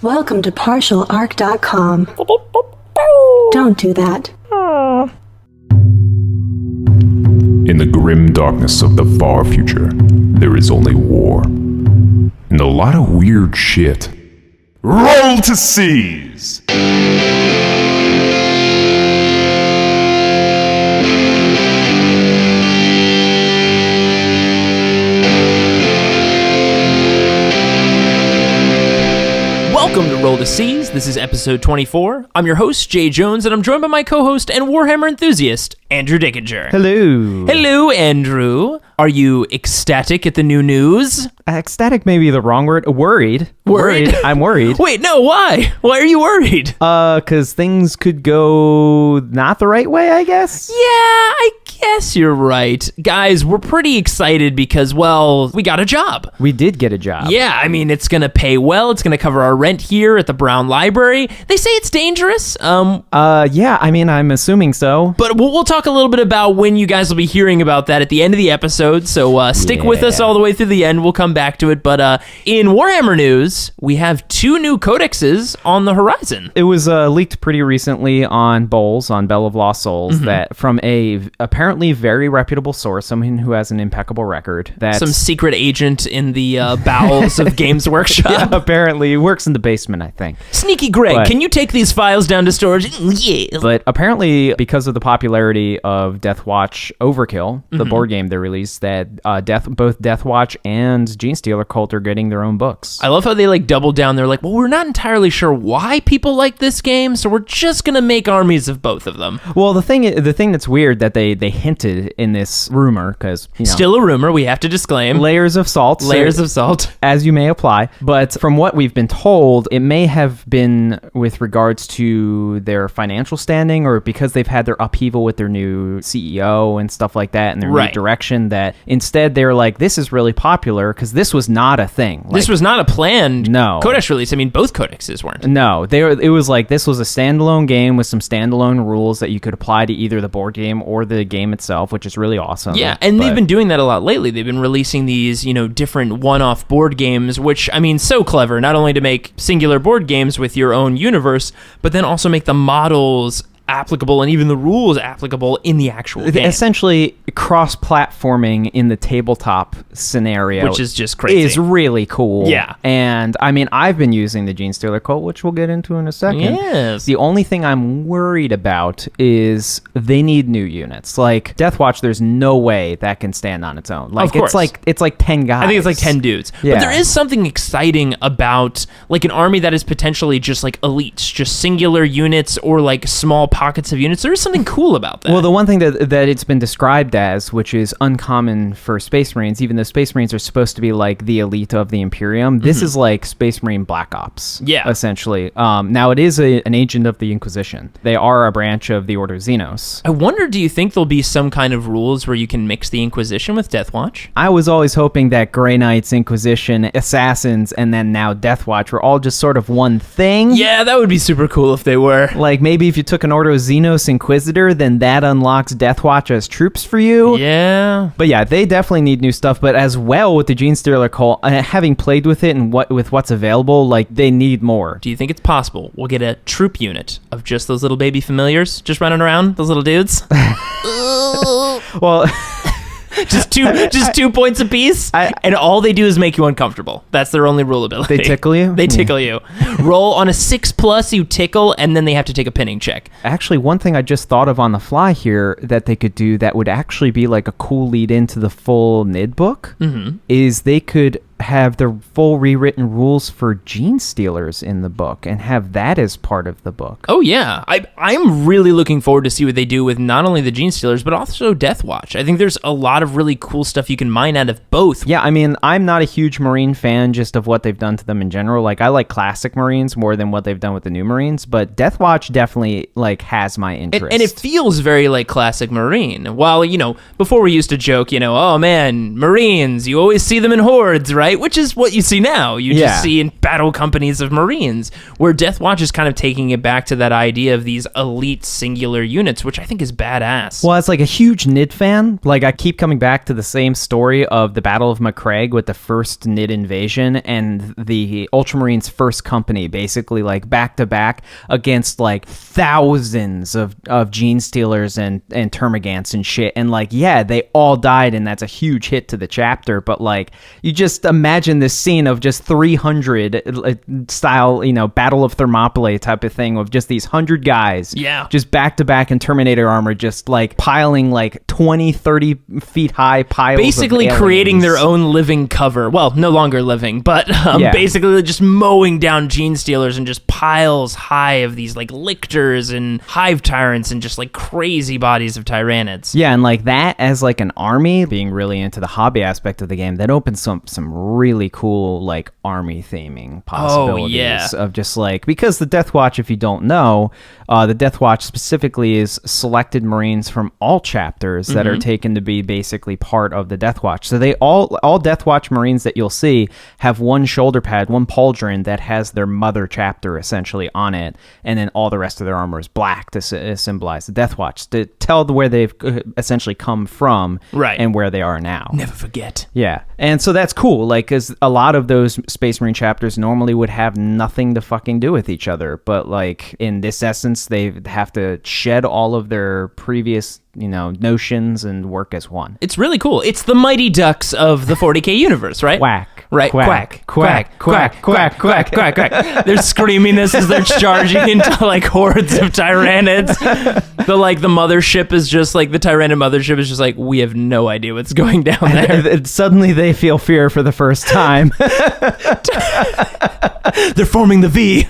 Welcome to partialark.com. Don't do that. In the grim darkness of the far future, there is only war. And a lot of weird shit. Roll to seize! Welcome to Roll to Seize. This is episode 24. I'm your host, Jay Jones, and I'm joined by my co-host and Warhammer enthusiast, Andrew Dickinger. Hello. Hello, Andrew. Are you ecstatic at the new news? Ecstatic may be the wrong word. Worried. Worried? I'm worried. Wait, no, why? Why are you worried? Because things could go not the right way, I guess? Yeah, I guess you're right. Guys, we're pretty excited because, well, we got a job. We did get a job. Yeah, I mean, it's going to pay well. It's going to cover our rent here at the Brown Library. They say it's dangerous. Yeah, I mean, I'm assuming so. But we'll talk a little bit about when you guys will be hearing about that at the end of the episode, so stick with us all the way through the end. We'll come back to it. But in Warhammer news, we have 2 new codexes on the horizon. It was leaked pretty recently on Bowls, on Bell of Lost Souls, that from a apparently very reputable source, someone who has an impeccable record. That's Some secret agent in the bowels of Games Workshop. Yeah, apparently works in the basement, I think. Sneaky Greg, But- can you take these files down to storage? Yeah. But apparently, because of the popularity of Deathwatch Overkill, the board game they released, that both Deathwatch and Genestealer Cult are getting their own books. I love how they doubled down. They're like, well, we're not entirely sure why people like this game, so we're just gonna make armies of both of them. Well, the thing that's weird that they hinted in this rumor, because Still a rumor, we have to disclaim. layers of salt, as you may apply. But from what we've been told, it may have been with regards to their financial standing, or because they've had their upheaval with their new CEO and stuff like that, and their new direction. That instead they're like, this is really popular because this was not a thing. This was not a planned codex release. I mean, both codexes weren't. No, it was like this was a standalone game with some standalone rules that you could apply to either the board game or the game itself, which is really awesome. Yeah, and they've been doing that a lot lately. They've been releasing these, different one-off board games, which, I mean, so clever, not only to make singular board games with your own universe, but then also make the models applicable and even the rules applicable in the actual game. Essentially, cross-platforming in the tabletop scenario, which is just crazy. Is really cool. Yeah. And I mean, I've been using the Genestealer Cult, which we'll get into in a second. Yes. The only thing I'm worried about is they need new units. Like Deathwatch, there's no way that can stand on its own. Like of course. it's like 10 guys. I think it's like 10 dudes. Yeah. But there is something exciting about an army that is potentially just elites, just singular units or small pockets of units. There is something cool about that. Well, the one thing that it's been described as, which is uncommon for Space Marines, even though Space Marines are supposed to be like the elite of the Imperium, this is like Space Marine Black Ops. Yeah. Essentially. Now, it is an agent of the Inquisition. They are a branch of the Order Xenos. I wonder, do you think there'll be some kind of rules where you can mix the Inquisition with Deathwatch? I was always hoping that Grey Knights, Inquisition, Assassins, and then now Deathwatch were all just sort of one thing. Yeah, that would be super cool if they were. Like, maybe if you took an Order Xenos Inquisitor, then that unlocks Deathwatch as troops for you. Yeah. But yeah, they definitely need new stuff. But as well with the Genestealer Cult, having played with it and with what's available, they need more. Do you think it's possible we'll get a troop unit of just those little baby familiars just running around, those little dudes? Well... just 2 points apiece, and all they do is make you uncomfortable. That's their only rule ability. They tickle you? They tickle you. Roll on a 6+, you tickle, and then they have to take a pinning check. Actually, one thing I just thought of on the fly here that they could do that would actually be like a cool lead into the full NID book is they could have the full rewritten rules for Genestealers in the book and have that as part of the book. Oh yeah, I'm really looking forward to see what they do with not only the Genestealers but also Deathwatch. I think there's a lot of really cool stuff you can mine out of both. Yeah, I mean, I'm not a huge Marine fan just of what they've done to them in general. I like classic Marines more than what they've done with the new Marines, but Deathwatch definitely has my interest. And it feels very like classic Marine. While, before we used to joke, oh man, Marines, you always see them in hordes, right? right? Which is what you see now. You just see in battle companies of Marines, where Deathwatch is kind of taking it back to that idea of these elite singular units, which I think is badass. Well, as like a huge NID fan, like I keep coming back to the same story of the Battle of McCraig with the first NID invasion and the Ultramarines' first company, basically like back to back against like thousands of Genestealers and Termagants and shit. And like, yeah, they all died, and that's a huge hit to the chapter. But like, you just imagine this scene of just 300 style, Battle of Thermopylae type of thing of just these 100 guys, just back to back in Terminator armor, just like piling like 20, 30 feet high piles, basically of creating their own living cover. Well, no longer living, but basically just mowing down Genestealers and just piles high of these like lictors and hive tyrants and just like crazy bodies of tyrannids. Yeah, and like that as like an army, being really into the hobby aspect of the game, that opens some really cool like army theming possibilities of just like, because the Deathwatch, if you don't know, the Deathwatch specifically is selected Marines from all chapters that are taken to be basically part of the Deathwatch. So they all Deathwatch Marines that you'll see have one shoulder pad, one pauldron that has their mother chapter essentially on it, and then all the rest of their armor is black to symbolize the Deathwatch, to tell where they've essentially come from, and where they are now. Never forget. Yeah, and so that's cool, like, because a lot of those Space Marine chapters normally would have nothing to fucking do with each other, but like in this essence, they have to shed all of their previous notions and work as one. It's really cool. It's the Mighty Ducks of the 40k universe, right? Quack. Right, quack, quack, quack, quack, quack, quack, quack. They're screaming this as they're charging into like hordes of tyrannids. The mothership is just like, the tyrannid mothership is just like, we have no idea what's going down there. And suddenly they feel fear for the first time. They're forming the V.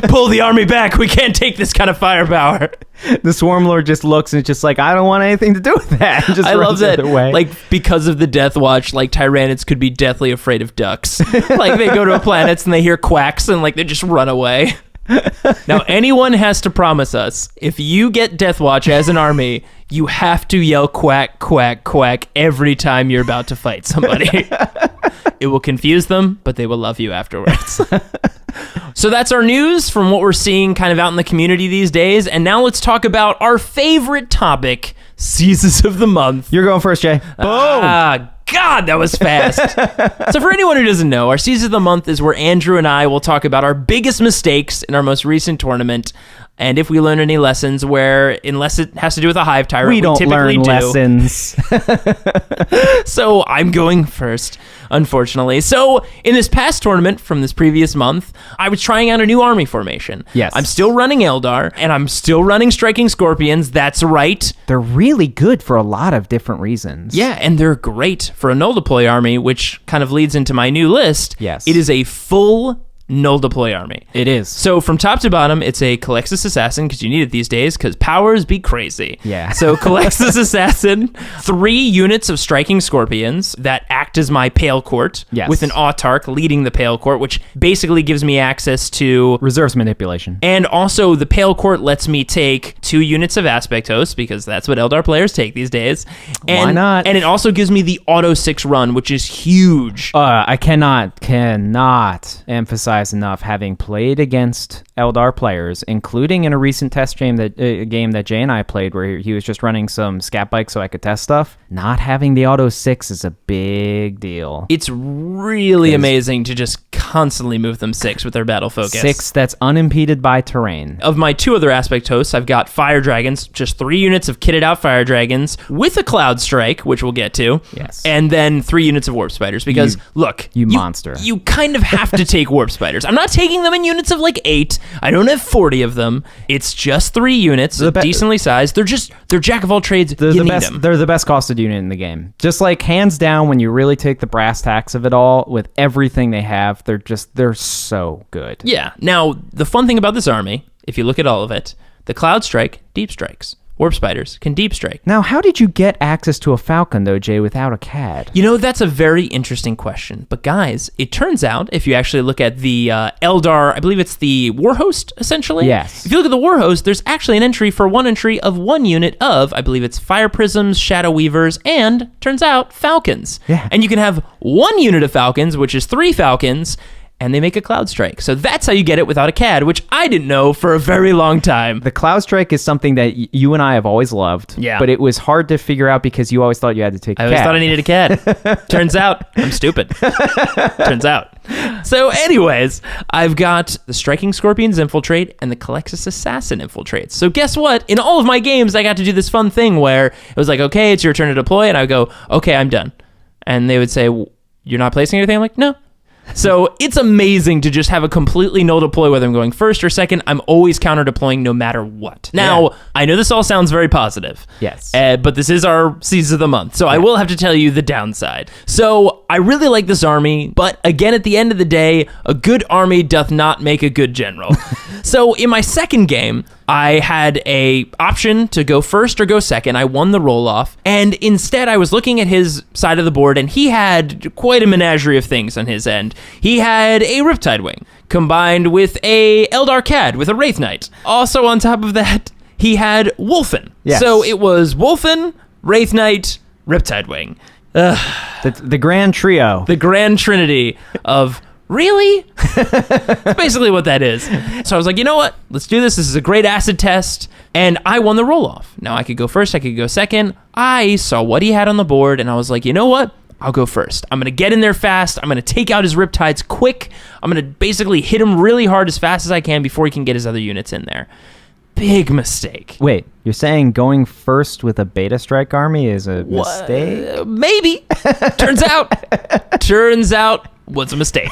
Pull the army back. We can't take this kind of firepower. The Swarmlord just looks and it's just like, I don't want anything to do with that. Just I love that. Way. Like, because of the Deathwatch, like tyrannids could be deathly afraid of ducks. Like, they go to planets and they hear quacks and like they just run away. Now, anyone has to promise us, if you get Deathwatch as an army, you have to yell quack, quack, quack every time you're about to fight somebody. It will confuse them, but they will love you afterwards. So that's our news from what we're seeing kind of out in the community these days. And now let's talk about our favorite topic, Seasons of the Month. You're going first, Jay. Boom! God, that was fast. So for anyone who doesn't know, our Season of the Month is where Andrew and I will talk about our biggest mistakes in our most recent tournament. And if we learn any lessons where, unless it has to do with a hive tyrant, we don't typically learn do. Lessons. So I'm going first, unfortunately. So in this past tournament from this previous month, I was trying out a new army formation. Yes. I'm still running Eldar, and I'm still running Striking Scorpions. That's right. They're really good for a lot of different reasons. Yeah, and they're great for a null deploy army, which kind of leads into my new list. Yes. It is a full null deploy army. It is. So from top to bottom, it's a codexes assassin, because you need it these days, because powers be crazy. Yeah. So codexes assassin, 3 units of striking scorpions that act as my pale court, yes, with an autarch leading the pale court, which basically gives me access to reserves manipulation. And also the pale court lets me take 2 units of aspect hosts, because that's what Eldar players take these days. And, why not? And it also gives me the auto 6 run, which is huge. I cannot emphasize enough, having played against Eldar players, including in a recent test game that Jay and I played, where he was just running some scat bikes so I could test stuff. Not having the auto 6 is a big deal. It's really amazing to just constantly move them 6 with their battle focus. 6 that's unimpeded by terrain. Of my 2 other aspect hosts, I've got fire dragons, just 3 units of kitted out fire dragons with a cloud strike, which we'll get to. Yes. And then 3 units of warp spiders, because look, you monster. You kind of have to take warp spiders. I'm not taking them in units of like 8. I don't have 40 of them. It's just 3 units, decently sized. They're jack of all trades. They're you the best. Them. They're the best costed unit in the game. Just like hands down, when you really take the brass tacks of it all, with everything they have, they're so good. Yeah. Now the fun thing about this army, if you look at all of it, the cloud strike deep strikes. warp spiders can deep strike. Now, how did you get access to a falcon, though, Jay, without a CAD? You know, that's a very interesting question. But guys, it turns out, if you actually look at the Eldar, I believe it's the Warhost, essentially. Yes. If you look at the Warhost, there's actually an entry for one entry of one unit of, I believe it's Fire Prisms, Shadow Weavers, and, turns out, Falcons. Yeah. And you can have one unit of Falcons, which is 3 Falcons, and they make a Cloud Strike. So that's how you get it without a CAD, which I didn't know for a very long time. The Cloud Strike is something that you and I have always loved. Yeah. But it was hard to figure out because you always thought you had to take a I always CAD. thought I needed a CAD. Turns out, I'm stupid. Turns out. So anyways, I've got the Striking Scorpions Infiltrate and the Codexes Assassin Infiltrate. So guess what? In all of my games, I got to do this fun thing where it was like, okay, it's your turn to deploy. And I would go, okay, I'm done. And they would say, you're not placing anything? I'm like, no. So it's amazing to just have a completely null deploy, whether I'm going first or second. I'm always counter deploying no matter what. Now, I know this all sounds very positive. Yes. But this is our season of the month, so I will have to tell you the downside. So I really like this army, but again, at the end of the day, a good army doth not make a good general. So in my second game, I had a option to go first or go second. I won the roll-off, and instead I was looking at his side of the board, and he had quite a menagerie of things on his end. He had a Riptide Wing, combined with a Eldar Cad with a Wraith Knight. Also on top of that, he had Wolfen. Yes. So it was Wolfen, Wraith Knight, Riptide Wing. The grand trio. The grand trinity of... Really? That's basically what that is. So I was like, you know what? Let's do this. This is a great acid test. And I won the roll-off. Now, I could go first. I could go second. I saw what he had on the board, and I was like, you know what? I'll go first. I'm going to get in there fast. I'm going to take out his Riptides quick. I'm going to basically hit him really hard as fast as I can before he can get his other units in there. Big mistake. Wait, you're saying going first with a Beta Strike army is a mistake? Maybe. Turns out was a mistake.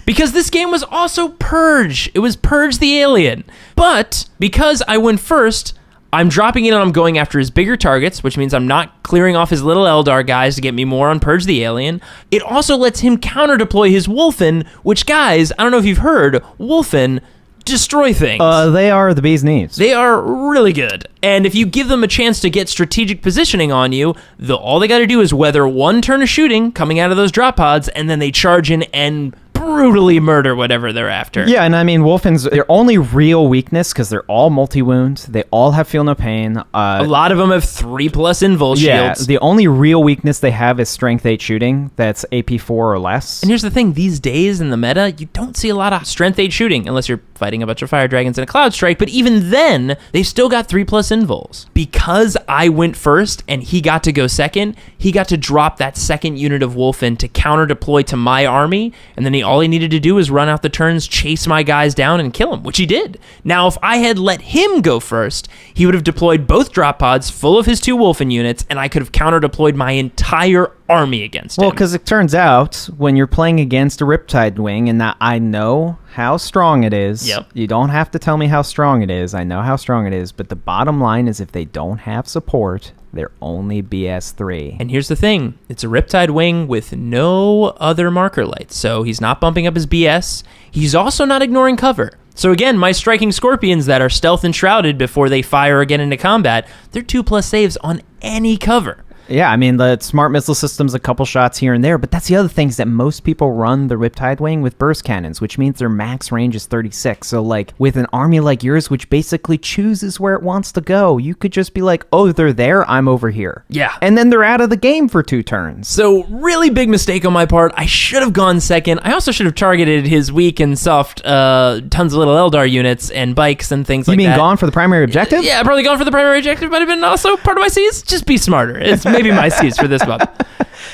Because this game was also Purge. It was Purge the Alien. But because I went first, I'm dropping in and I'm going after his bigger targets, which means I'm not clearing off his little Eldar guys to get me more on Purge the Alien. It also lets him counter-deploy his Wolfen, which, guys, I don't know if you've heard, Wolfen destroy things. They are the bee's knees. They are really good. And if you give them a chance to get strategic positioning on you, all they got to do is weather one turn of shooting coming out of those drop pods, and then they charge in and brutally murder whatever they're after. Yeah, and I mean, Wolfen's their only real weakness, because they're all multi-wound, they all have feel no pain. A lot of them have 3+ invul shields. The only real weakness they have is strength 8 shooting. That's AP 4 or less. And here's the thing, these days in the meta, you don't see a lot of strength 8 shooting unless you're fighting a bunch of fire dragons in a cloud strike, but even then, they've still got 3+ invuls. Because I went first and he got to go second, he got to drop that second unit of Wolfen to counter deploy to my army, and then all he needed to do was run out the turns, chase my guys down, and kill him, which he did. Now, if I had let him go first, he would have deployed both drop pods full of his 2 Wolfen units, and I could have counter deployed my entire army against him. Well, because it turns out, when you're playing against a Riptide Wing, and that I know how strong it is. Yep. You don't have to tell me how strong it is. I know how strong it is, but the bottom line is if they don't have support, they're only BS3. And here's the thing. It's a Riptide Wing with no other marker lights, so he's not bumping up his BS. He's also not ignoring cover. So again, my Striking Scorpions that are stealth and shrouded before they fire again into combat, they're 2+ saves on any cover. Yeah, I mean, the smart missile system's a couple shots here and there, but that's the other thing is that most people run the Riptide Wing with burst cannons, which means their max range is 36. So, like, with an army like yours, which basically chooses where it wants to go, you could just be like, oh, they're there, I'm over here. Yeah. And then they're out of the game for 2 turns. So, really big mistake on my part. I should have gone second. I also should have targeted his weak and soft tons of little Eldar units and bikes and things like that. You mean gone for the primary objective? Yeah, probably gone for the primary objective, but have been also part of my C's. Just be smarter. It's maybe my C's for this month.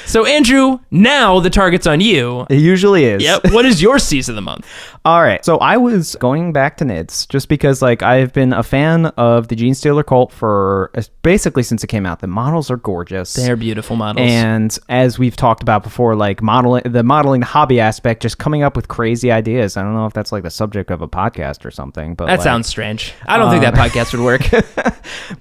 So, Andrew, now the target's on you. It usually is. Yep. What is your C's of the month? All right. So I was going back to NIDS just because, like, I've been a fan of the Genestealer Cult for basically since it came out. The models are gorgeous. They're beautiful models. And as we've talked about before, like, modeling hobby aspect, just coming up with crazy ideas. I don't know if that's like the subject of a podcast or something, but that sounds strange. I don't think that podcast would work.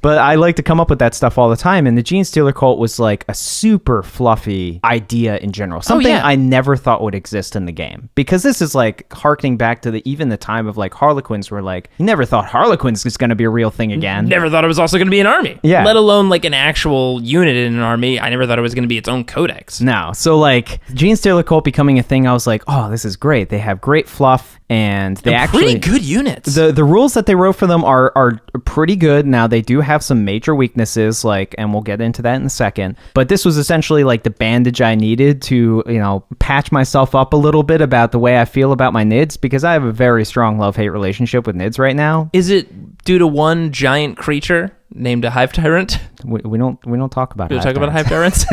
But I like to come up with that stuff all the time. And the Genestealer Cult was like a super fluffy army idea in general. Something I never thought would exist in the game. Because this is like harkening back to even the time of like Harlequins, where like you never thought Harlequins was going to be a real thing again. Never thought it was also going to be an army. Yeah. Let alone like an actual unit in an army. I never thought it was going to be its own codex. No. So like Genestealer Cult becoming a thing, I was like, oh, this is great. They have great fluff. And they actually pretty good units. The rules that they wrote for them are pretty good. Now they do have some major weaknesses, like, and we'll get into that in a second. But this was essentially like the bandage I needed to, patch myself up a little bit about the way I feel about my NIDs, because I have a very strong love-hate relationship with NIDs right now. Is it due to one giant creature named a Hive Tyrant? We don't talk about. Do we talk about Hive Tyrants?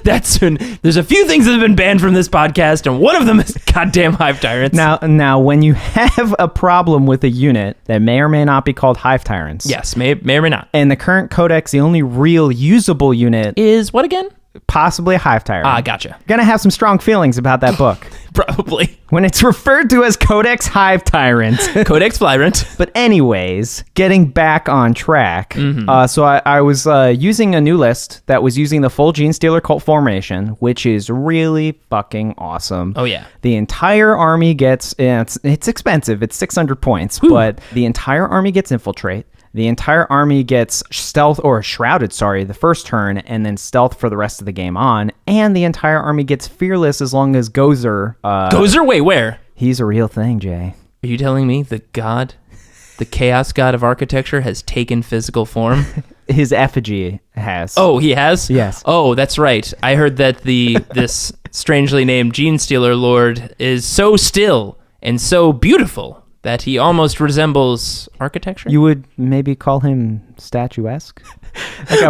There's a few things that have been banned from this podcast, and one of them is goddamn Hive Tyrants. Now, when you have a problem with a unit that may or may not be called Hive Tyrants, yes, may or may not. And the current codex, the only real usable unit is what again? Possibly a Hive Tyrant. Ah, gotcha. Gonna have some strong feelings about that book. Probably. When it's referred to as Codex Hive Tyrant. Codex Flyrant. But anyways, getting back on track. So I was using a new list that was using the full Genestealer Cult formation, which is really fucking awesome. Oh, yeah. The entire army gets, it's expensive. It's 600 points, but the entire army gets Infiltrate. The entire army gets stealth, or shrouded, the first turn, and then stealth for the rest of the game on. And the entire army gets fearless as long as Gozer... Gozer? Wait, where? He's a real thing, Jay. Are you telling me the chaos god of architecture has taken physical form? His effigy has. Oh, he has? Yes. Oh, that's right. I heard that this strangely named Genestealer Lord is so still and so beautiful that he almost resembles architecture. You would maybe call him statuesque.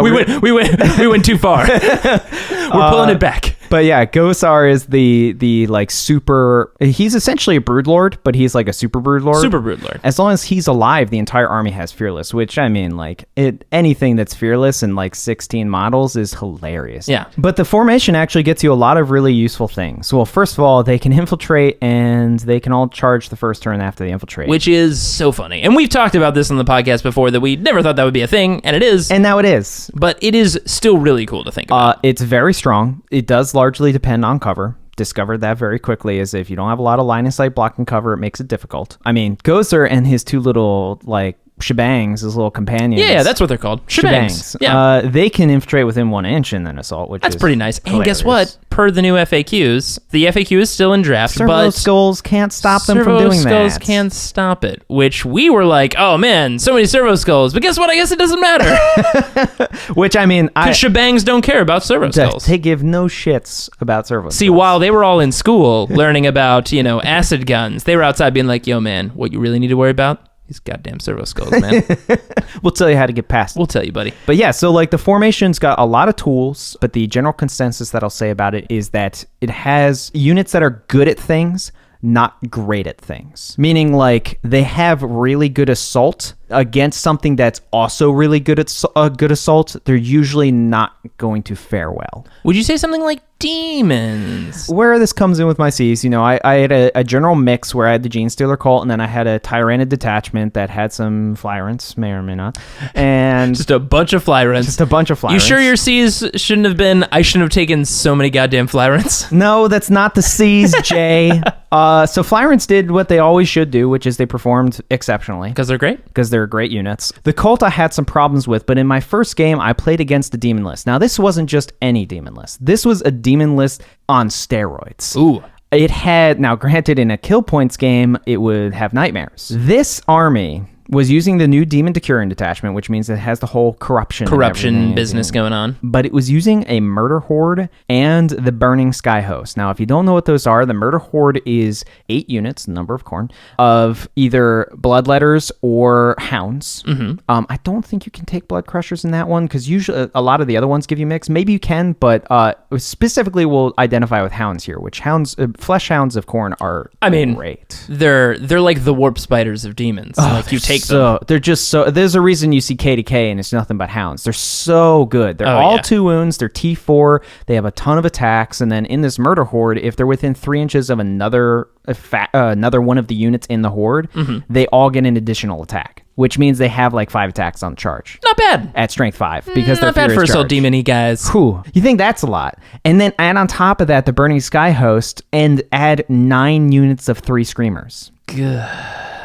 We went too far. We're pulling it back. But yeah, Gosar is the like super. He's essentially a broodlord, but he's like a super broodlord. Super broodlord. As long as he's alive, the entire army has fearless. Which I mean, like anything that's fearless in like 16 models is hilarious. Yeah. But the formation actually gets you a lot of really useful things. Well, first of all, they can infiltrate, and they can all charge the first turn after they infiltrate, which is so funny. And we've talked about this on the podcast before, that we never thought that would be a thing, and it is. And now it is. But it is still really cool to think about. It's very strong. It does largely depend on cover. Discovered that very quickly, is if you don't have a lot of line of sight blocking cover, it makes it difficult. I mean, Gozer and his two little like shebangs, his little companions. Yeah, that's what they're called. Shebangs. Yeah. They can infiltrate within 1 inch in an assault, which that's is pretty nice. hilarious. And guess what? Per the new FAQs, the FAQ is still in draft, Servo but skulls can't stop them from doing Servo skulls that. can't stop it, which we were like, oh man, so many servo skulls. But guess what? I guess it doesn't matter. Which, I mean, because shebangs don't care about servo skulls. They give no shits about servo skulls. See, while they were all in school learning about, acid guns, they were outside being like, yo man, what you really need to worry about? These goddamn servo skulls, man. We'll tell you how to get past it. We'll tell you, buddy. But yeah, so like the formation's got a lot of tools, but the general consensus that I'll say about it is that it has units that are good at things, not great at things. Meaning like they have really good assault against something that's also really good at good assault. They're usually not going to fare well. Would you say something like demons? Where this comes in with my C's, I had a general mix where I had the Genestealer Cult, and then I had a Tyrannid Detachment that had some Flyrants, may or may not, and just a bunch of Flyrants. Just a bunch of Flyrants. You sure your C's shouldn't have been, I shouldn't have taken so many goddamn Flyrants? No, that's not the C's, Jay. So Flyrants did what they always should do, which is they performed exceptionally. Because they're great? Because they're great units. The Cult I had some problems with, but in my first game, I played against the Demon list. Now, this wasn't just any Demon list. This was a Demon list on steroids. Ooh. It had, now granted, in a kill points game, it would have nightmares. This army was using the new Demon Decurion Detachment, which means it has the whole corruption business going on. But it was using a Murder Horde and the Burning Sky Host. Now, if you don't know what those are, the Murder Horde is 8 units, number of corn, of either Bloodletters or Hounds. Mm-hmm. I don't think you can take Blood Crushers in that one, because usually a lot of the other ones give you mix. Maybe you can, but specifically we'll identify with Hounds here, which Flesh Hounds of Corn are great. They're like the warp spiders of demons. Like you take them. They're just so. There's a reason you see K and it's nothing but Hounds. They're so good. They're all 2 wounds. They're T4. They have a ton of attacks. And then in this Murder Horde, if they're within 3 inches of another one of the units in the horde, they all get an additional attack. which means they have like 5 attacks on charge. Not bad. At strength 5 because they're Not bad for furious assault charge. demon-y guys. Whew. You think that's a lot. And then add on top of that the Burning Sky Host and add 9 units of 3 Screamers. Good.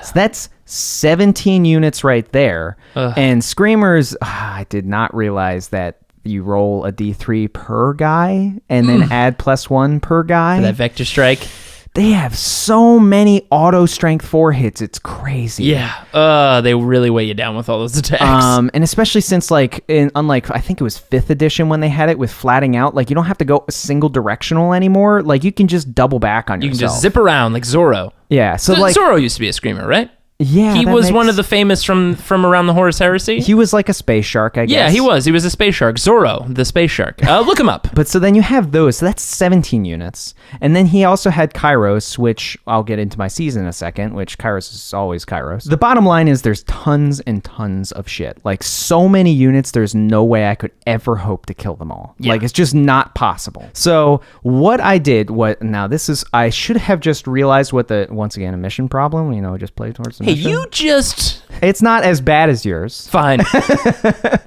So that's 17 units right there. And Screamers, I did not realize that you roll a d3 per guy and then add +1 per guy. That Vector Strike. They have so many auto strength 4 hits. It's crazy. Yeah. They really weigh you down with all those attacks. And especially since unlike I think it was 5th edition when they had it with flatting out, like you don't have to go single directional anymore. Like you can just double back on You yourself. can just zip around like Zoro. Yeah. So like Zoro used to be a screamer, right? yeah, He that was makes- one of the famous from around the Horus Heresy. He was like a space shark, I guess. Yeah, he was. He was a space shark. Zoro, the space shark. Look him up. But so then you have those. So that's 17 units. And then he also had Kairos, which I'll get into my season in a second, which Kairos is always Kairos. The bottom line is there's tons and tons of shit. Like so many units, there's no way I could ever hope to kill them all. Yeah. Like it's just not possible. So what I did, I should have just realized what once again, a mission problem, just play towards the Hey, mission. you just... It's not as bad as yours. Fine.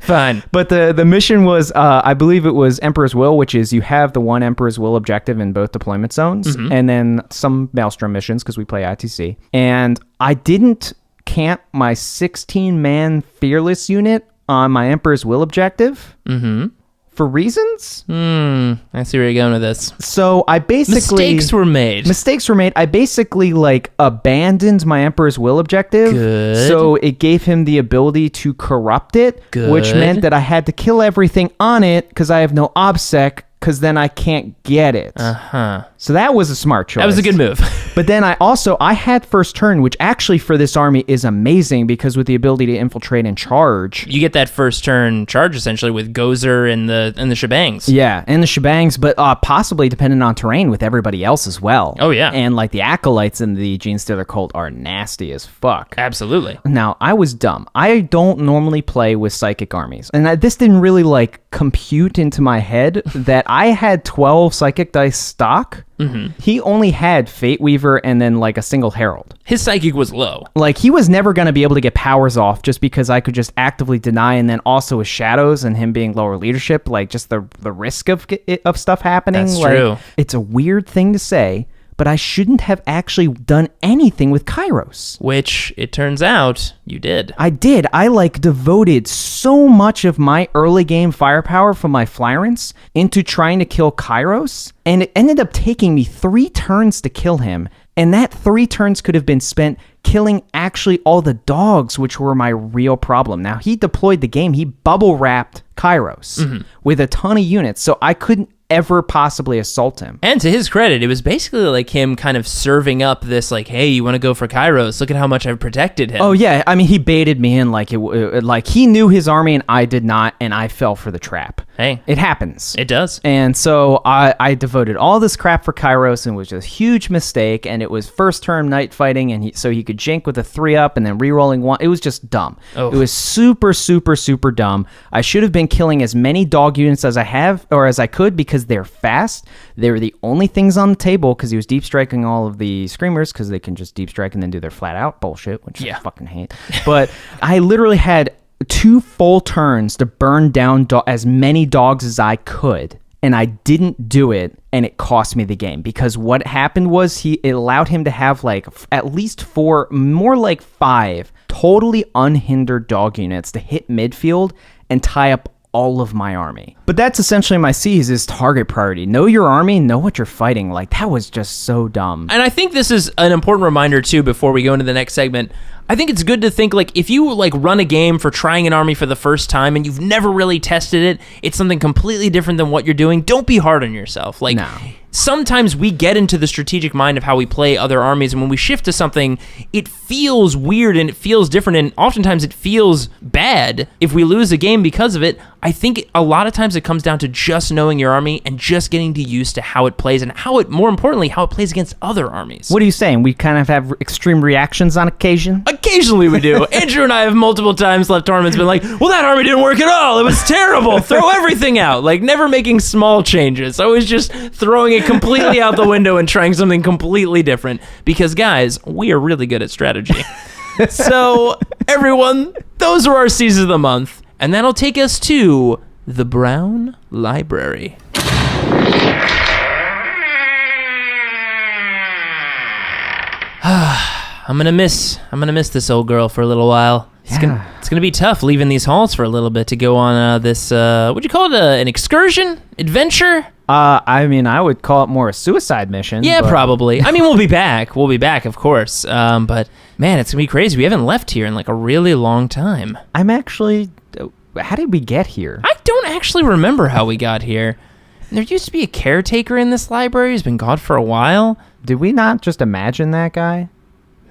Fine. But the mission was, I believe it was Emperor's Will, which is you have the one Emperor's Will objective in both deployment zones, and then some Maelstrom missions because we play ITC. And I didn't camp my 16-man Fearless unit on my Emperor's Will objective for reasons. I see where you're going with this. So I basically... Mistakes were made. I basically abandoned my Emperor's Will objective. Good. So it gave him the ability to corrupt it, which Good. meant that I had to kill everything on it because I have no obsec because then I can't get it. Uh-huh. So that was a smart choice. That was a good move. But then I had first turn, which actually for this army is amazing because with the ability to infiltrate and charge. You get that first turn charge essentially with Gozer and the shebangs. Yeah, and the shebangs, but possibly dependent on terrain with everybody else as well. Oh, yeah. And the acolytes in the Genestealer Cult are nasty as fuck. Absolutely. Now, I was dumb. I don't normally play with psychic armies. And this didn't really compute into my head that I had 12 psychic dice stock. He only had Fate Weaver and then a single Herald. His psychic was low. He was never going to be able to get powers off just because I could just actively deny, and then also with Shadows and him being lower leadership, just the risk of stuff happening. That's true. It's a weird thing to say, but I shouldn't have actually done anything with Kairos. Which, it turns out, you did. I did. I devoted so much of my early game firepower from my Flyrants into trying to kill Kairos, and it ended up taking me 3 turns to kill him. And that 3 turns could have been spent killing actually all the dogs, which were my real problem. Now, he deployed the game. He bubble wrapped Kairos with a ton of units, so I couldn't ever possibly assault him. And to his credit, it was basically him kind of serving up this hey, you want to go for Kairos? Look at how much I've protected him. Oh yeah, I mean he baited me in he knew his army and I did not, and I fell for the trap. Hey, It happens. it does. And so I devoted all this crap for Kairos, and it was a huge mistake, and it was first turn night fighting, and so he could jink with a 3-up and then re-rolling 1. It was just dumb. Oh. It was super, super, super dumb. I should have been killing as many dog units as I could because they're fast. They were the only things on the table because he was deep striking all of the Screamers because they can just deep strike and then do their flat out bullshit, which I fucking hate. But I literally had 2 full turns to burn down as many dogs as I could, and I didn't do it, and it cost me the game because what happened was it allowed him to have at least 4, more like 5 totally unhindered dog units to hit midfield and tie up all of my army. But that's essentially my C's is target priority. Know your army, know what you're fighting. That was just so dumb. And I think this is an important reminder too before we go into the next segment. I think it's good to think if you run a game for trying an army for the first time and you've never really tested it, it's something completely different than what you're doing. Don't be hard on yourself. No. Sometimes we get into the strategic mind of how we play other armies, and when we shift to something, it feels weird and it feels different, and oftentimes it feels bad if we lose a game because of it. I think a lot of times it comes down to just knowing your army and just getting used to how it plays and more importantly, how it plays against other armies. What are you saying? We kind of have extreme reactions on occasion? Occasionally we do. Andrew and I have multiple times left tournaments been well, that army didn't work at all. It was terrible. Throw everything out. Never making small changes. Always just throwing it completely out the window and trying something completely different. Because, guys, we are really good at strategy. So, Everyone, those are our Seasons of the Month, and that'll take us to the Brown Library. I'm gonna miss this old girl for a little while. It's gonna be tough leaving these halls for a little bit to go on this what'd you call it, an excursion, adventure? I mean, I would call it more a suicide mission. Yeah, but... probably. I mean, we'll be back, of course. But man, it's gonna be crazy. We haven't left here in like a really long time. I'm actually. How did we get here? I don't actually remember how we got here. There used to be a caretaker in this library who's been gone for a while. Did we not just imagine that guy?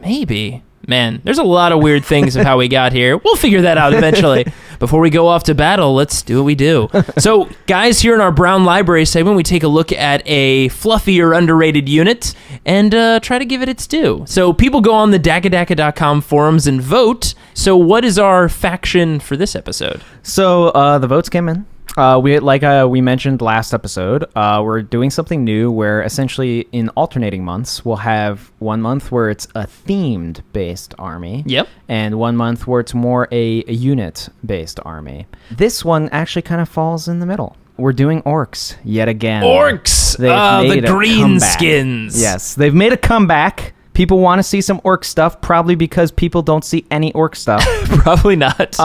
Maybe. Man, there's a lot of weird things of how we got here. We'll figure that out eventually. Before we go off to battle, let's do what we do. So, guys, here in our Brown Library segment, we take a look at a fluffy or underrated unit and try to give it its due. So, people go on the dakadaka.com forums and vote. So, what is our faction for this episode? So, the votes came in. We mentioned last episode, we're doing something new where essentially in alternating months, we'll have 1 month where it's a themed based army. Yep. And 1 month where it's more a unit based army. This one actually kind of falls in the middle. We're doing orcs yet again. Orcs! The Greenskins. Yes, they've made a comeback. People want to see some orc stuff, probably because people don't see any orc stuff. Probably not.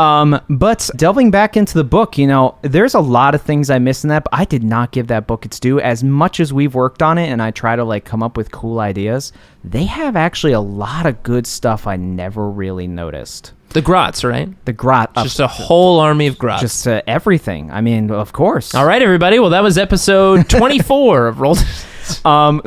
But delving back into the book, there's a lot of things I missed in that, but I did not give that book its due. As much as we've worked on it and I try to come up with cool ideas, they have actually a lot of good stuff I never really noticed. The grots, right? The grot. Just a whole army of grots. Just everything. I mean, of course. All right, everybody. Well, that was episode 24 of Roll.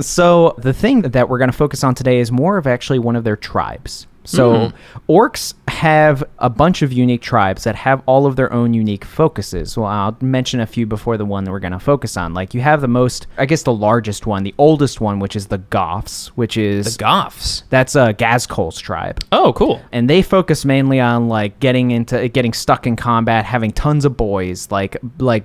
So the thing that we're going to focus on today is more of actually one of their tribes. So orcs have a bunch of unique tribes that have all of their own unique focuses. Well, I'll mention a few before the one that we're going to focus on. Like you have the largest one, the oldest one, which is the Goths, which is... The Goths? That's Gazkol's tribe. Oh, cool. And they focus mainly on getting stuck in combat, having tons of boys. Like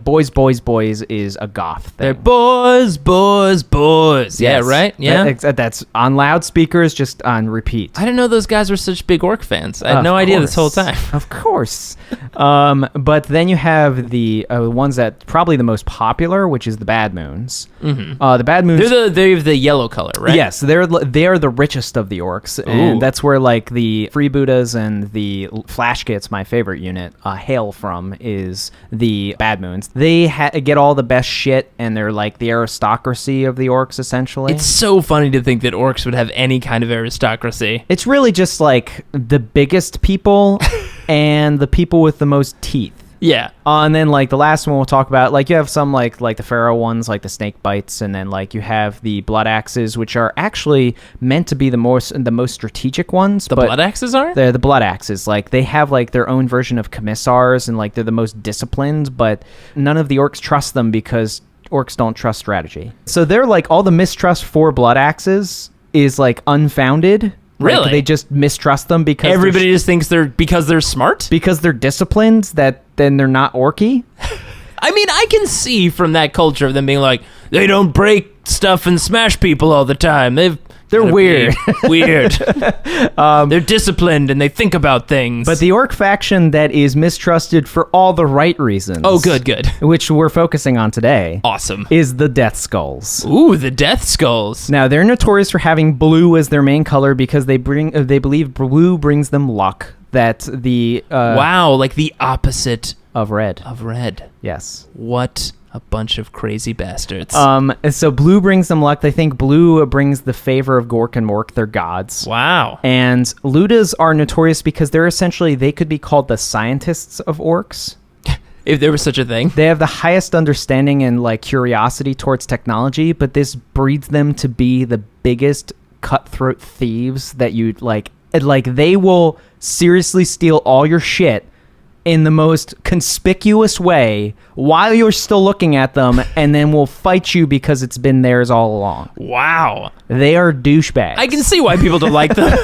boys is a Goth thing. They're boys. Yes. Yeah, right? Yeah. That's on loudspeakers, just on repeat. I didn't know those guys were such big orc fans. I had no idea this whole time. Of course. But then you have the ones that probably the most popular, which is the Bad Moons. Mm-hmm. The Bad Moons. They're the yellow color, right? Yes, they're the richest of the orcs, and that's where the Freebootas and the Flashkits, my favorite unit, hail from. Is the Bad Moons. They get all the best shit, and they're the aristocracy of the orcs, essentially. It's so funny to think that orcs would have any kind of aristocracy. It's really just the biggest people and the people with the most teeth. Yeah. And then the last one we'll talk about, you have some like the pharaoh ones, like the snake bites, and then you have the blood axes, which are actually meant to be the most strategic ones. The blood axes are? They're the blood axes. They have their own version of commissars, and they're the most disciplined, but none of the orcs trust them because orcs don't trust strategy. So they're all the mistrust for blood axes is unfounded. Really? They just mistrust them because everybody just thinks because they're smart? Because they're disciplined, that then they're not orky? I mean, I can see from that culture of them being they don't break stuff and smash people all the time. They're weird. Weird. They're disciplined and they think about things. But the orc faction that is mistrusted for all the right reasons. Oh, good. Which we're focusing on today. Awesome. Is the Death Skulls. Ooh, the Death Skulls. Now, they're notorious for having blue as their main color because they believe blue brings them luck. That the... wow, the opposite... Of red. Yes. What a bunch of crazy bastards. So blue brings them luck. They think blue brings the favor of Gork and Mork, their gods. Wow. And Lootas are notorious because they could be called the scientists of orcs. If there was such a thing. They have the highest understanding and curiosity towards technology, but this breeds them to be the biggest cutthroat thieves that you'd they will seriously steal all your shit in the most conspicuous way while you're still looking at them, and then will fight you because it's been theirs all along. Wow. They are douchebags. I can see why people don't like them.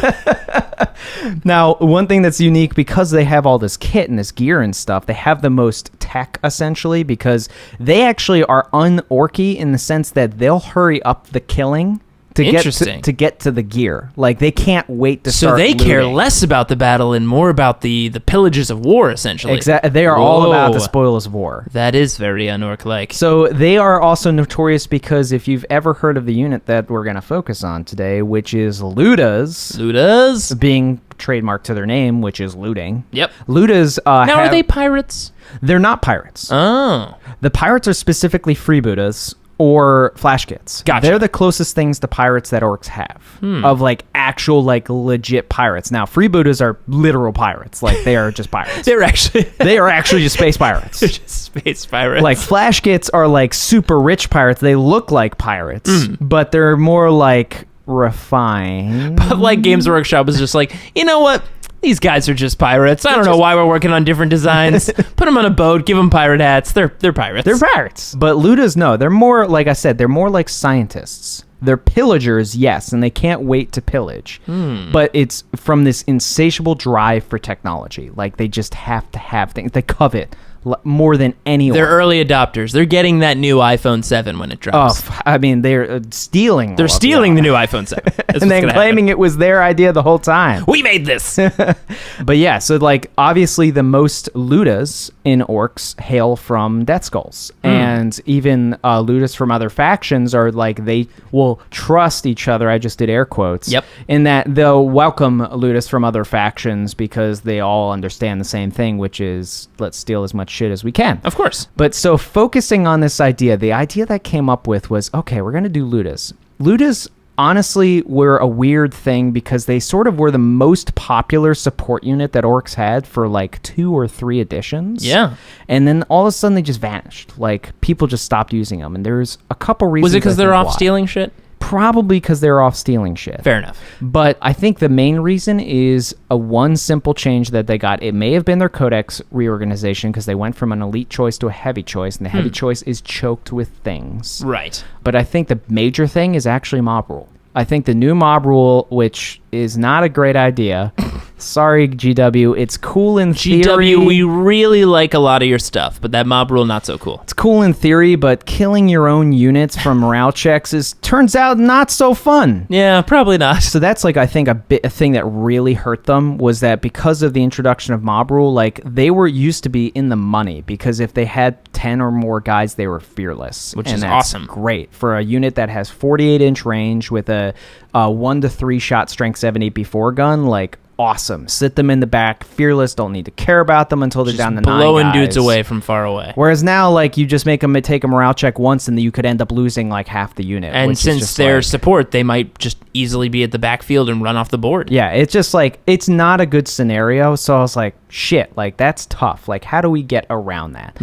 Now, one thing that's unique, because they have all this kit and this gear and stuff, they have the most tech, essentially, because they actually are un-orky in the sense that they'll hurry up the killing Interesting. to get to the gear. Like, they can't wait to So start they care looting. less about the battle and more about the pillages of war, essentially. Exactly. They are all about the Whoa. spoils of war. That is very unorc-like. So they are also notorious because if you've ever heard of the unit that we're going to focus on today, which is Lootas, Lootas? being trademarked to their name, which is looting. Yep. Lootas Now, are they pirates? They're not pirates. Oh. The pirates are specifically freebooters or flash kits. Gotcha. They're the closest things to pirates that orcs have of like actual like legit pirates. Now, freebooters are literal pirates. Like, they are just pirates. They're actually... They are actually just space pirates. They're just space pirates. Like, flash kits are like super rich pirates. They look like pirates, but they're more like refined. But like Games Workshop was just like, you know what? These guys are just pirates. I don't know why we're working on different designs. Put them on a boat, give them pirate hats. They're pirates. They're pirates. But Lootas, no. They're more, like I said, they're more like scientists. They're pillagers, yes, and they can't wait to pillage. But it's from this insatiable drive for technology. Like, they just have to have things. They covet more than anyone. They're early adopters. They're getting that new iPhone 7 when it drops. I mean, they're stealing. They're stealing the new iPhone 7. and then claiming it was their idea the whole time. We made this. But yeah, so like obviously the most Lootas in orcs hail from Death Skulls, and even Lootas from other factions are like they will trust each other. I just did air quotes. Yep. In that they'll welcome Lootas from other factions because they all understand the same thing, which is let's steal as much shit as we can. Of course. But so focusing on this idea, the idea that came up with was, okay, we're going to do Lootas. Lootas honestly were a weird thing because they sort of were the most popular support unit that orcs had for like 2 or 3 editions. Yeah. And then all of a sudden they just vanished. Like, people just stopped using them. And there's a couple reasons. Was it because I they're think off why. stealing shit? Probably because they're off stealing shit. Fair enough. But I think the main reason is one simple change that they got. It may have been their codex reorganization because they went from an elite choice to a heavy choice, and the heavy choice is choked with things. Right. But I think the major thing is actually mob rule. I think the new mob rule, which is not a great idea. Sorry, GW. It's cool in theory. GW, we really like a lot of your stuff, but that mob rule, not so cool. It's cool in theory, but killing your own units from morale checks turns out not so fun. Yeah, probably not. So that's like, I think a thing that really hurt them was that because of the introduction of mob rule, like they were used to be in the money because if they had 10 or more guys, they were fearless. Which and is that's awesome. Great for a unit that has 48-inch range with a 1 to 3 shot strength 70 before gun. Like, awesome. Sit them in the back, fearless. Don't need to care about them until they're Just down to 9 blowing guys. dudes away from far away. Whereas now, like, you just make them take a morale check once, and you could end up losing like half the unit. And which is since just they're like, support, they might just easily be at the backfield and run off the board. yeah, it's just like it's not a good scenario. So I was like, shit, like that's tough. Like, how do we get around that?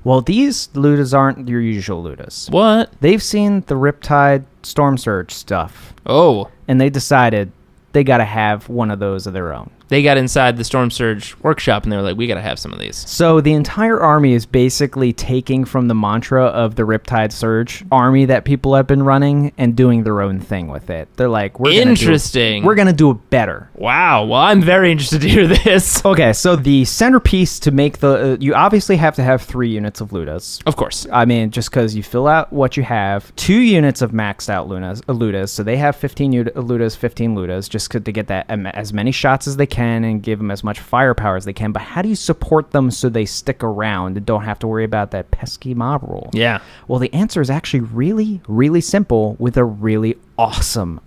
Well, these Lootas aren't your usual Lootas. What? They've seen the Riptide Storm Surge stuff, Oh, and they decided they got to have one of those of their own. they got inside the Storm Surge workshop and they were like, we got to have some of these. So the entire army is basically taking from the mantra of the Riptide Surge army that people have been running and doing their own thing with it. They're like, we're Interesting. we're gonna do it better. Wow. Well, I'm very interested to hear this. Okay, so the centerpiece to make the you obviously have to have 3 units of Lootas. Of course. I mean, just because you fill out what you have, 2 units of maxed out Lootas, so they have 15 Lootas, 15 Lootas, just to get that as many shots as they can and give them as much firepower as they can. But how do you support them so they stick around and don't have to worry about that pesky mob rule? Yeah. Well, the answer is actually really, really simple with a really awesome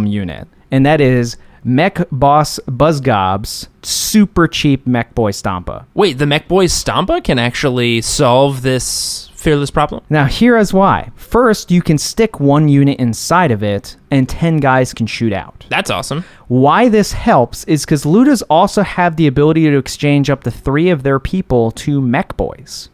unit, and that is Mech Boss Buzzgob's super cheap Mech Boy Stompa. Wait, the Mech Boys Stompa can actually solve this fearless problem? Now, here is why. First, you can stick 1 unit inside of it, and 10 guys can shoot out. That's awesome. Why this helps is because Lootas also have the ability to exchange up to 3 of their people to Mech Boys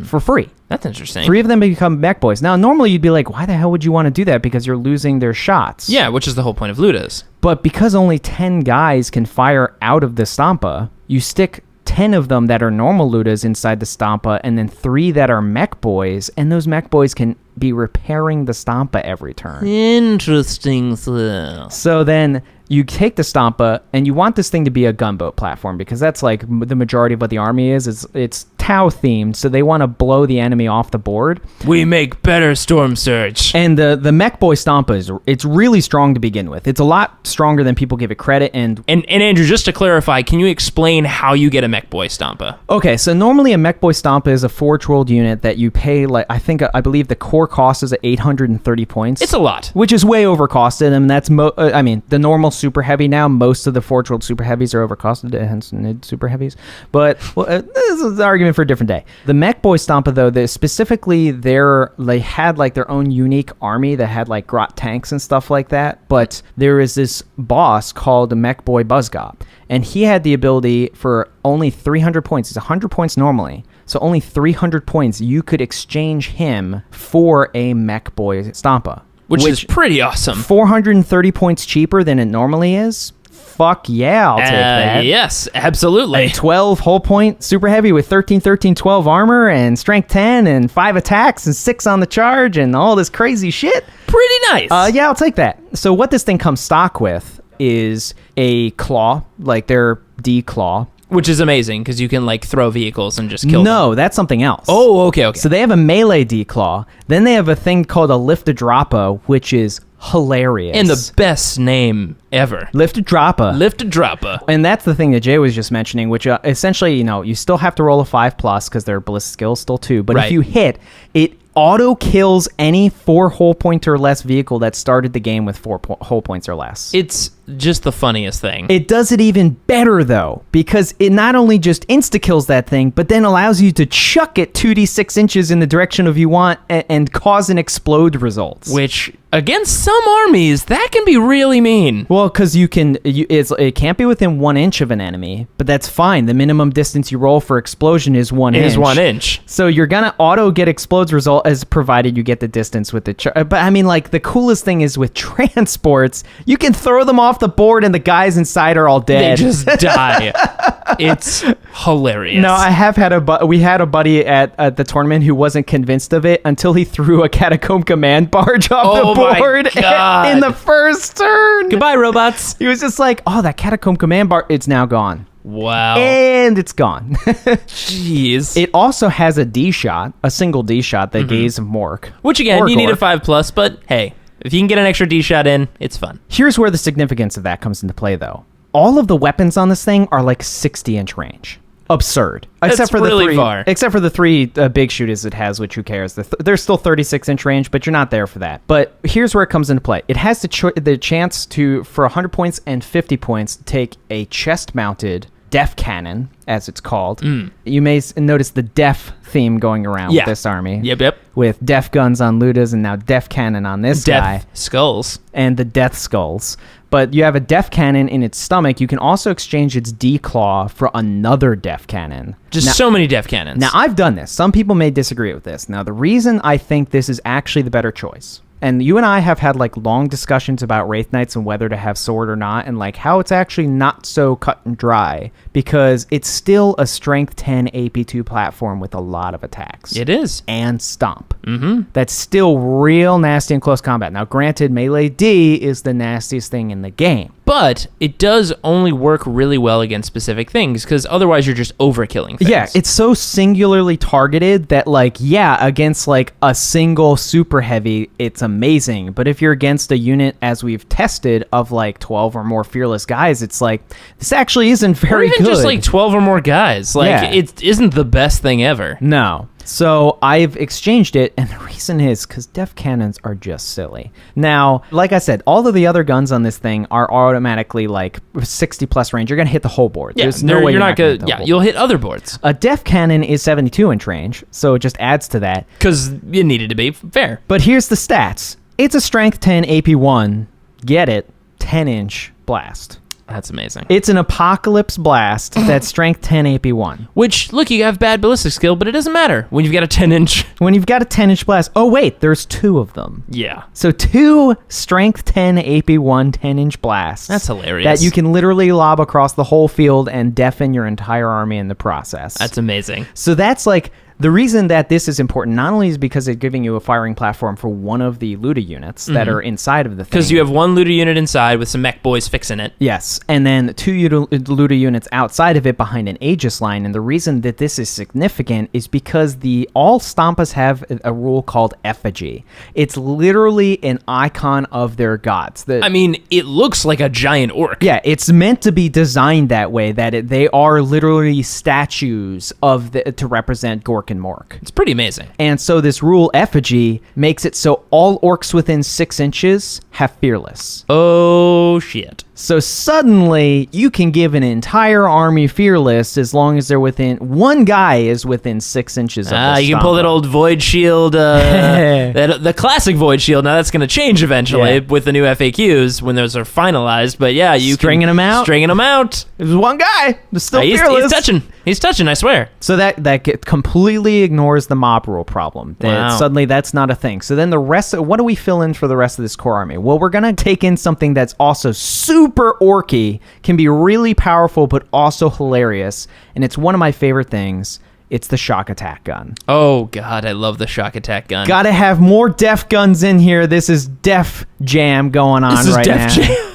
for free. That's interesting. 3 of them become Mech Boys. Now, normally you'd be like, why the hell would you want to do that? Because you're losing their shots. Yeah, which is the whole point of Lootas. But because only 10 guys can fire out of the Stompa, you stick 10 of them that are normal Lootas inside the Stompa, and then 3 that are Mech Boys, and those Mech Boys can be repairing the Stompa every turn. Interesting. So then you take the Stompa, and you want this thing to be a gunboat platform, because that's like the majority of what the army is. It's Tau themed, so they want to blow the enemy off the board. We make better Storm Surge. And the Mech Boy Stompa it's really strong to begin with. It's a lot stronger than people give it credit. And Andrew, just to clarify, can you explain how you get a Mech Boy Stompa? Okay, so normally a Mech Boy Stompa is a forge-rolled unit that you pay, like, I believe the core cost is at 830 points. It's a lot. Which is way overcosted, and that's, the normal Super Heavy now, most of the forge-rolled Super Heavies are overcosted, hence Nid Super Heavies. But, this is an argument for a different day. The Mech Boy Stompa, though, they had, like, their own unique army that had, like, grot tanks and stuff like that, but there is this boss called Mech Boy Buzzgob, and he had the ability for only 300 points. It's 100 points normally, so only 300 points you could exchange him for a Mech Boy Stompa. Which is pretty awesome. 430 points cheaper than it normally is. Fuck yeah, I'll take that. Yes, absolutely. A 12 whole point super heavy with 13, 12 armor and strength 10 and 5 attacks and 6 on the charge and all this crazy shit. Pretty nice. Yeah, I'll take that. So what this thing comes stock with is a claw, like their D-claw. Which is amazing, because you can, like, throw vehicles and just kill them. No, that's something else. Oh, okay. So they have a melee D-claw. Then they have a thing called a lift-a-droppa, which is hilarious. And the best name ever. Lift-a-droppa. Lift-a-droppa. And that's the thing that Jay was just mentioning, which essentially, you still have to roll a 5+, because their ballistic skill is still 2. But if you hit, it auto kills any 4 whole point or less vehicle that started the game with 4 whole points or less. It's just the funniest thing. It does it even better, though, because it not only just insta-kills that thing, but then allows you to chuck it 2d6 inches in the direction of you want and cause an explode results. Which, against some armies, that can be really mean. Well, because it can't be within 1 inch of an enemy, but that's fine. The minimum distance you roll for explosion is 1 inch. Is 1 inch. So you're going to auto get explodes result as provided you get the distance with the... But I mean, like, the coolest thing is with transports, you can throw them off the board and the guys inside are all dead. They just die. It's hilarious. No, I have had we had a buddy at the tournament who wasn't convinced of it until he threw a catacomb command barge off the board in the first turn. Goodbye, robots. He was just like, oh, that catacomb command barge, it's now gone. Wow. And it's gone. Jeez. It also has a D-shot, a single D-shot, the Gaze of Mork. Which, again, you need a Ork. 5+, but hey, if you can get an extra D-shot in, it's fun. Here's where the significance of that comes into play, though. All of the weapons on this thing are like 60-inch range. Absurd. That's really far. Except for the 3 big shooters it has, which who cares? They're still 36-inch range, but you're not there for that. But here's where it comes into play. It has the chance to, for 100 points and 50 points, take a chest-mounted Def Cannon, as it's called. You may notice the Def theme going around with this army. Yep. With Def Guns on Lootas and now Def Cannon on this guy. Death Skulls. And the Death Skulls. But you have a Def Cannon in its stomach. You can also exchange its D-Claw for another Def Cannon. So many Def Cannons. Now, I've done this. Some people may disagree with this. Now, the reason I think this is actually the better choice, and you and I have had like long discussions about Wraith Knights and whether to have sword or not, and like how it's actually not so cut and dry, because it's still a strength 10 AP2 platform with a lot of attacks. It is. And stomp. That's still real nasty in close combat. Now, granted, melee D is the nastiest thing in the game. But it does only work really well against specific things, because otherwise you're just overkilling things. Yeah, it's so singularly targeted that, like, yeah, against, like, a single super heavy, it's amazing. But if you're against a unit, as we've tested, of, like, 12 or more fearless guys, it's like, this actually isn't very good. Or even just, like, 12 or more guys. Like, it isn't the best thing ever. No. So I've exchanged it, and the reason is because Def Cannons are just silly. Now, like I said, all of the other guns on this thing are automatically like 60+ range. You're going to hit the whole board. Yeah, there's no way you're not going to. Yeah, you'll hit other boards. A Def Cannon is 72-inch range, so it just adds to that. Because it needed to be fair. But here's the stats. It's a strength 10 AP1. Get it? 10-inch blast. That's amazing. It's an Apocalypse Blast that's strength 10 AP1. Which, look, you have bad ballistic skill, but it doesn't matter when you've got a 10-inch. When you've got a 10-inch blast. Oh, wait, there's 2 of them. Yeah. So 2 strength 10 AP1 10-inch blasts. That's hilarious. That you can literally lob across the whole field and deafen your entire army in the process. That's amazing. So that's like The reason that this is important not only is because it's giving you a firing platform for one of the Luda units that are inside of the thing. Because you have one Luda unit inside with some mech boys fixing it. Yes, and then 2 Luda units outside of it behind an Aegis line. And the reason that this is significant is because all Stompas have a rule called effigy. It's literally an icon of their gods. I mean, it looks like a giant orc. Yeah, it's meant to be designed that way, that they are literally statues to represent Gork and Mork. It's pretty amazing. And so this rule effigy makes it so all orcs within 6 inches have fearless. Oh, shit. So suddenly, you can give an entire army fearless as long as one guy is within 6 inches of the you can pull that old void shield, the classic void shield. Now that's going to change eventually with the new FAQs when those are finalized. But yeah, Stringing them out. There's one guy. There's still fearless. He's touching, I swear. So that completely ignores the mob rule problem. Suddenly that's not a thing. So then what do we fill in for the rest of this core army? Well, we're going to take in something that's also super orky, can be really powerful, but also hilarious. And it's one of my favorite things. It's the Shokk attack gun. Oh, God, I love the Shokk attack gun. Gotta have more def guns in here. This is Def Jam going on right now. This is Def Jam.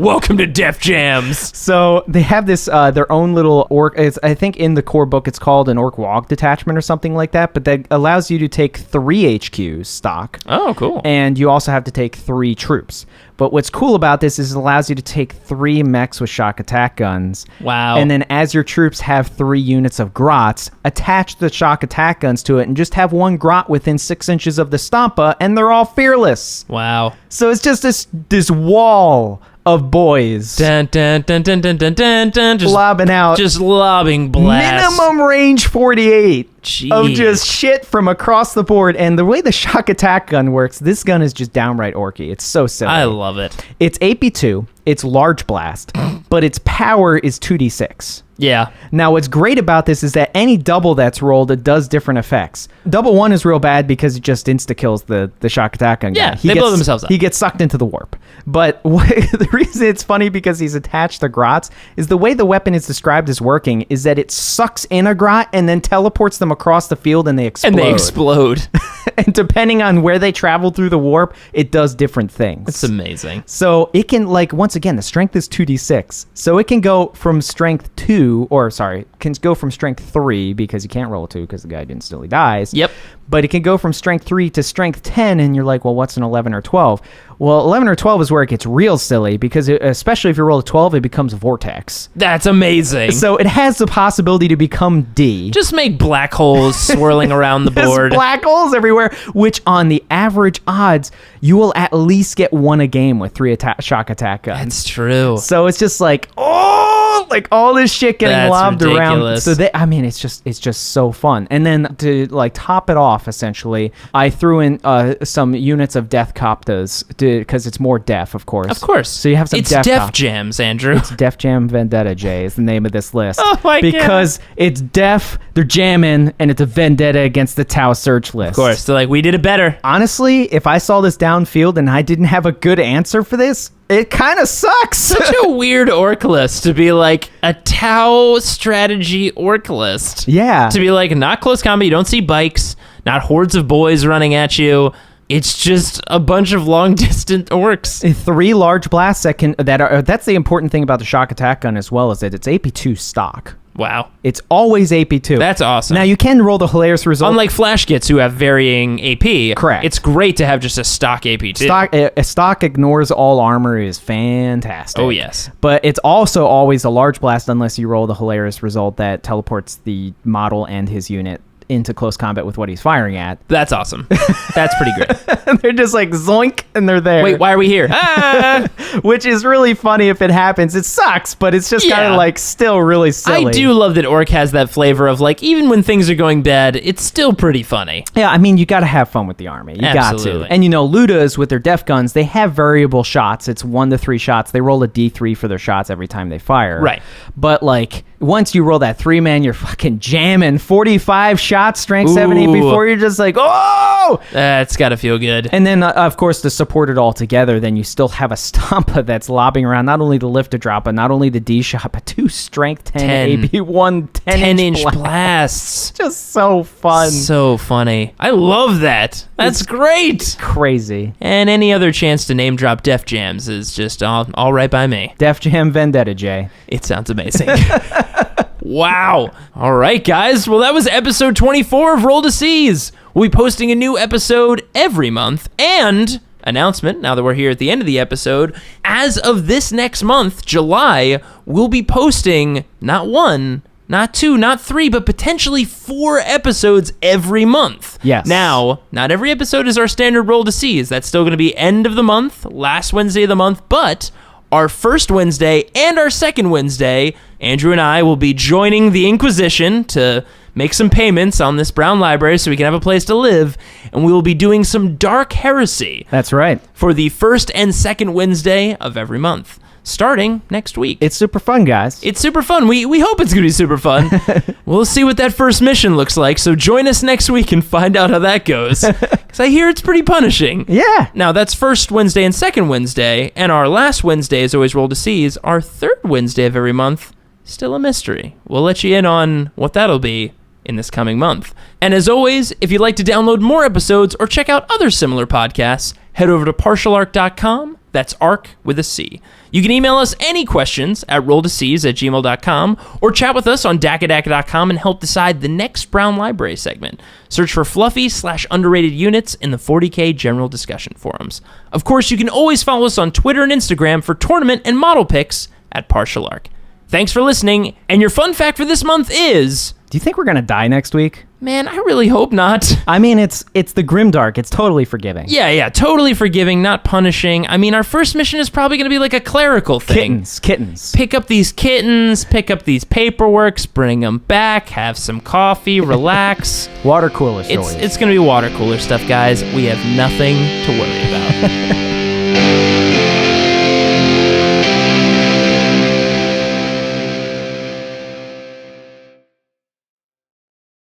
Welcome to Def Jams. So they have this their own little orc. I think in the core book it's called an Ork Horde Detachment or something like that. But that allows you to take 3 HQs stock. Oh, cool. And you also have to take 3 troops. But what's cool about this is it allows you to take 3 meks with Shokk attack guns. Wow. And then as your troops have 3 units of grots, attach the Shokk attack guns to it and just have 1 grot within 6 inches of the Stompa, and they're all fearless. Wow. So it's just this wall of boys. Dun, dun, dun, dun, dun, dun, dun, dun, just lobbing out. Just lobbing blasts. Minimum range 48. Jeez. Of just shit from across the board. And the way the Shokk attack gun works, this gun is just downright orky. It's so silly. I love it. It's AP2. It's large blast, but its power is 2d6. Yeah. Now, what's great about this is that any double that's rolled, it does different effects. Double 1 is real bad because it just insta-kills the Shokk attack gun. Yeah, they blow themselves up. He gets sucked into the warp. But the reason it's funny because he's attached to grots is the way the weapon is described as working is that it sucks in a grot and then teleports them across the field and they explode. And depending on where they travel through the warp, it does different things. It's amazing. So it can, once again, the strength is 2d6. So it can go from strength 2, can go from strength 3 because you can't roll a 2 because the guy instantly dies. Yep. But it can go from strength 3 to strength 10, and you're like, well, what's an 11 or 12? Well, 11 or 12 is where it gets real silly because especially if you roll a 12, it becomes Vortex. That's amazing. So it has the possibility to become D. Just make black holes swirling around the board. Black holes everywhere, which on the average odds, you will at least get 1 a game with 3 Shokk attack guns. That's true. So it's just like, all this shit getting lobbed around. So it's just so fun. And then to top it off, essentially, I threw in some units of deffkoptas because it's more def, of course. Of course. So you have some It's Def Jams, Andrew. It's Def Jam Vendetta J is the name of this list. Oh my God. Because it's def, they're jamming, and it's a vendetta against the Tau search list. Of course. They're like, we did it better. Honestly, if I saw this downfield and I didn't have a good answer for this, it kind of sucks. Such a weird orc list to be like a Tau strategy orc list. Yeah. To be like not close combat, you don't see bikes, not hordes of boys running at you. It's just a bunch of long-distance orcs. 3 large blasts that's the important thing about the Shokk attack gun as well, is that it's AP2 stock. Wow. It's always AP2. That's awesome. Now, you can roll the hilarious result. Unlike flash kits who have varying AP. Correct. It's great to have just a stock AP2. Stock ignores all armor is fantastic. Oh, yes. But it's also always a large blast unless you roll the hilarious result that teleports the model and his unit into close combat with what he's firing at. That's awesome. That's pretty great. They're just like zoink and they're there. Wait, why are we here? Ah! Which is really funny if it happens. It sucks, but it's just kind of still really silly. I do love that Ork has that flavor of even when things are going bad, it's still pretty funny. Yeah, I mean, you got to have fun with the army. You got to. And Lootas with their def guns, they have variable shots. It's 1 to 3 shots. They roll a D3 for their shots every time they fire. Right. But once you roll that 3-man, you're fucking jamming 45 shots shot, strength 70, Ooh. before you're just like, oh! That's got to feel good. And then, of course, to support it all together, then you still have a Stompa that's lobbing around not only the lift to drop, but not only the D shot, but 2 strength 10 AB1 10-inch blasts. Just so fun. So funny. I love that. That's great. Crazy. And any other chance to name drop Def Jams is just all right by me. Def Jam Vendetta, Jay. It sounds amazing. Wow. All right, guys. Well, that was episode 24 of Roll to Seize. We'll be posting a new episode every month. And announcement, now that we're here at the end of the episode, as of this next month, July, we'll be posting not 1, not 2, not 3, but potentially 4 episodes every month. Yes. Now, not every episode is our standard Roll to Seize. That's still going to be end of the month, last Wednesday of the month, but our first Wednesday and our second Wednesday, Andrew and I will be joining the Inquisition to make some payments on this Brown Library so we can have a place to live, and we will be doing some Dark Heresy. That's right. For the first and second Wednesday of every month, starting next week. It's super fun, guys. It's super fun. We hope it's going to be super fun. We'll see what that first mission looks like, so join us next week and find out how that goes. Because I hear it's pretty punishing. Yeah. Now, that's first Wednesday and second Wednesday, and our last Wednesday is always Roll to Seize. Our third Wednesday of every month, still a mystery. We'll let you in on what that'll be in this coming month. And as always, if you'd like to download more episodes or check out other similar podcasts, head over to partialark.com. That's ARC with a C. You can email us any questions at rolltoseize@gmail.com or chat with us on dakadaka.com and help decide the next Brown Library segment. Search for fluffy/underrated units in the 40K general discussion forums. Of course, you can always follow us on Twitter and Instagram for tournament and model picks at partialark. Thanks for listening, and your fun fact for this month is... Do you think we're going to die next week? Man, I really hope not. I mean, it's the Grimdark. It's totally forgiving. Yeah, totally forgiving, not punishing. I mean, our first mission is probably going to be like a clerical thing. Kittens. Pick up these kittens, pick up these paperworks, bring them back, have some coffee, relax. Water cooler stories. It's going to be water cooler stuff, guys. We have nothing to worry about.